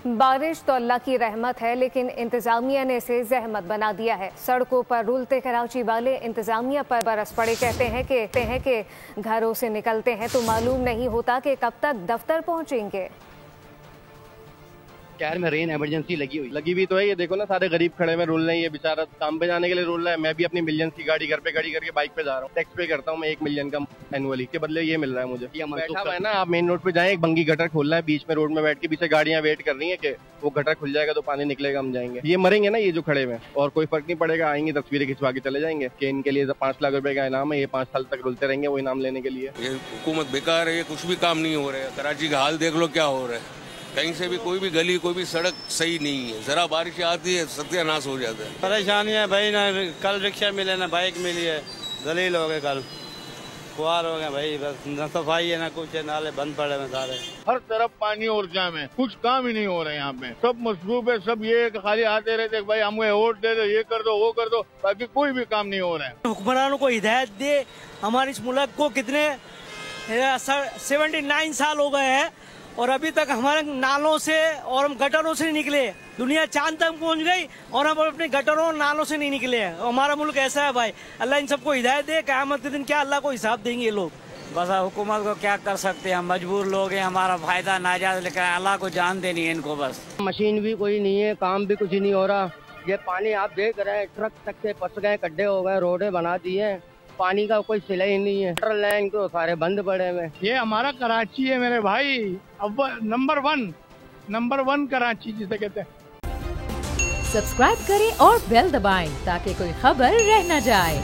बारिश तो अल्लाह की रहमत है, लेकिन इंतजामिया ने इसे जहमत बना दिया है। सड़कों पर रुलते कराची वाले इंतजामिया पर बरस पड़े। कहते हैं कि घरों से निकलते हैं तो मालूम नहीं होता कि कब तक दफ्तर पहुंचेंगे। शहर में रेन इमरजेंसी लगी हुई तो है। ये देखो ना, सारे गरीब खड़े में रुल रहे हैं। ये बेचारा काम पे जाने के लिए रुल रहा है। मैं भी अपनी मिलियंस की गाड़ी घर पे खड़ी करके बाइक पे जा रहा हूँ। टैक्स पे करता हूँ मैं 1 मिलियन का एनुअली, के बदले ये मिल रहा है मुझे। बैठा हुआ है ना, आप मेन रोड पे जाएं, एक बंगी गटर खोलना है बीच में रोड में बैठ के, पीछे गाड़ियां वेट कर रही है कि वो गटर खुल जाएगा तो पानी निकलेगा, हम जाएंगे। ये मरेंगे ना ये जो खड़े में, और कोई फर्क नहीं पड़ेगा। आएंगे तस्वीरें खिंचवा के चले जाएंगे कि इनके लिए 5 लाख रुपए का इनाम है। ये 5 साल तक रुलते रहेंगे वो इनाम लेने के लिए। ये हुकूमत बेकार है, ये कुछ भी काम नहीं हो रहा है। कराची का हाल देख लो क्या हो रहा है। कहीं से भी कोई भी गली कोई भी सड़क सही नहीं है। जरा बारिश आती है सत्यानाश हो जाता है। परेशानी है भाई, ना कल रिक्शा मिले ना बाइक मिली है। दलील हो गए, कल खुआर हो गए भाई। बस न सफाई है ना कुछ है, नाले बंद पड़े हैं सारे। हर तरफ पानी और जाम है, कुछ काम ही नहीं हो रहा है यहाँ पे। सब मसरूफ है, सब ये खाली आते रहते भाई हमें वोट दे दो, ये कर दो वो कर दो, बाकी कोई भी काम नहीं हो रहा है। हुक्मरानों को हिदायत दे। हमारे इस मुल्क को कितने 79 साल हो गए हैं और अभी तक हमारे नालों से और हम गटरों से नहीं निकले। दुनिया चांद तक पहुंच गई और हम अपने गटरों और नालों से नहीं निकले हैं। हमारा मुल्क ऐसा है भाई। अल्लाह इन सबको हिदायत दे। क़यामत के दिन क्या अल्लाह को हिसाब देंगे ये लोग। बस हुकूमत को क्या कर सकते हैं, हम मजबूर लोग हैं। हमारा फायदा नाजायज लेकर अल्लाह को जान देनी है इनको। बस मशीन भी कोई नहीं है, काम भी कुछ नहीं हो रहा। ये पानी आप देख रहे हैं, ट्रक तक से फंस गए, गड्ढे हो गए, रोडें बना दी है। पानी का कोई सिला ही नहीं है। वाटर लाइन तो सारे बंद पड़े हुए। ये हमारा कराची है मेरे भाई, अब नंबर वन कराची जिसे कहते हैं। सब्सक्राइब करें और बेल दबाएं ताकि कोई खबर रह न जाए।